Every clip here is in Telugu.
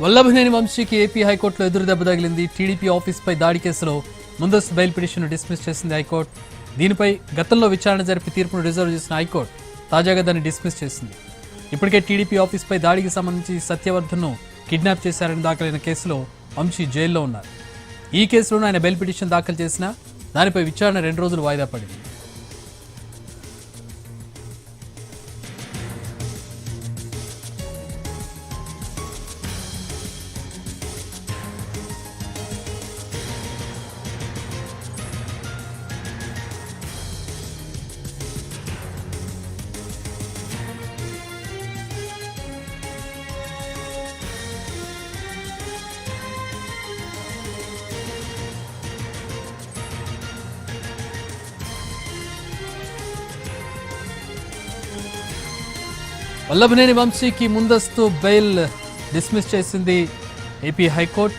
వల్లభనేని వంశీకి ఏపీ హైకోర్టులో ఎదురు దెబ్బ తగిలింది. టీడీపీ ఆఫీస్పై దాడి కేసులో ముందస్తు బెయిల్ పిటిషన్ డిస్మిస్ చేసింది హైకోర్టు. దీనిపై గతంలో విచారణ జరిపి తీర్పును రిజర్వ్ చేసిన హైకోర్టు తాజాగా దాన్ని డిస్మిస్ చేసింది. ఇప్పటికే టీడీపీ ఆఫీస్పై దాడికి సంబంధించి సత్యవర్ధన్ను కిడ్నాప్ చేశారని దాఖలైన కేసులో వంశీ జైల్లో ఉన్నారు. ఈ కేసులోనూ ఆయన బెయిల్ పిటిషన్ దాఖలు చేసినా దానిపై విచారణ 2 రోజులు వాయిదా పడింది. వల్లభనేని వంశీకి ముందస్తు బెయిల్ డిస్మిస్ చేసింది ఏపీ హైకోర్టు.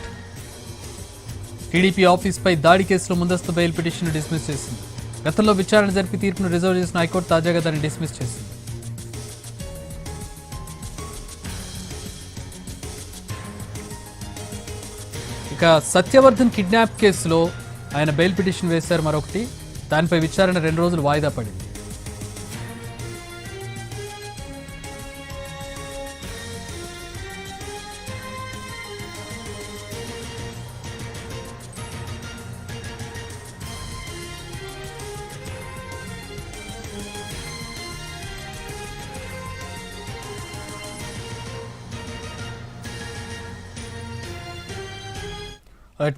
టీడీపీ ఆఫీస్పై దాడి కేసులో ముందస్తు బెయిల్ పిటిషన్ డిస్మిస్ చేసింది. గతంలో విచారణ జరిపి తీర్పును రిజర్వ్ చేసిన హైకోర్టు తాజాగా దాన్ని డిస్మిస్ చేసింది. ఇక సత్యవర్ధన్ కిడ్నాప్ కేసులో ఆయన బెయిల్ పిటిషన్ వేశారు మరొకటి. దానిపై విచారణ 2 రోజులు వాయిదా పడింది.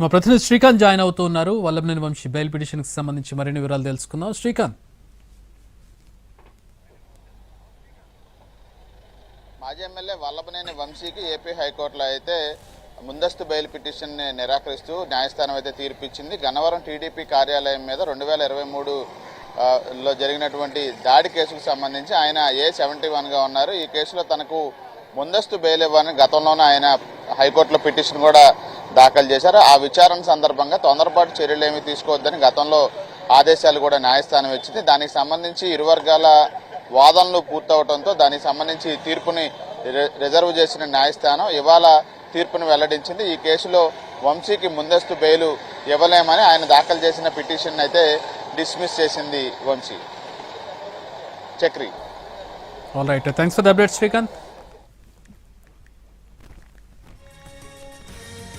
మా ప్రతినిధి శ్రీకాంత్ జాయిన్ అవుతూ ఉన్నారు. వల్లభనేని వంశీ బెయిల్ పిటిషన్ కి సంబంధించి మరిన్ని వివరాలు తెలుసుకుందాం. శ్రీకాంత్, మాజీ ఎమ్మెల్యే వల్లభనేని వంశీకి ఏపీ హైకోర్టులో అయితే ముందస్తు బెయిల్ పిటిషన్ నిరాకరిస్తూ న్యాయస్థానం అయితే తీర్పిచ్చింది. గన్నవరం టీడీపీ కార్యాలయం మీద 2023లో జరిగినటువంటి దాడి కేసుకు సంబంధించి ఆయన A71గా ఉన్నారు. ఈ కేసులో తనకు ముందస్తు బెయిల్ ఇవ్వాలని గతంలోనే ఆయన హైకోర్టులో పిటిషన్ కూడా దాఖలు చేశారు. ఆ విచారణ సందర్భంగా తొందరపాటు చర్యలు ఏమీ తీసుకోవద్దని గతంలో ఆదేశాలు కూడా న్యాయస్థానం ఇచ్చింది. దానికి సంబంధించి ఇరు వర్గాల వాదనలు పూర్తవడంతో దానికి సంబంధించి తీర్పుని రిజర్వ్ చేసిన న్యాయస్థానం ఇవాళ తీర్పును వెల్లడించింది. ఈ కేసులో వంశీకి ముందస్తు బెయిల్ ఇవ్వలేమని ఆయన దాఖలు చేసిన పిటిషన్ అయితే డిస్మిస్ చేసింది Vamshi. Chakri. All right, thanks for the update Srikanth.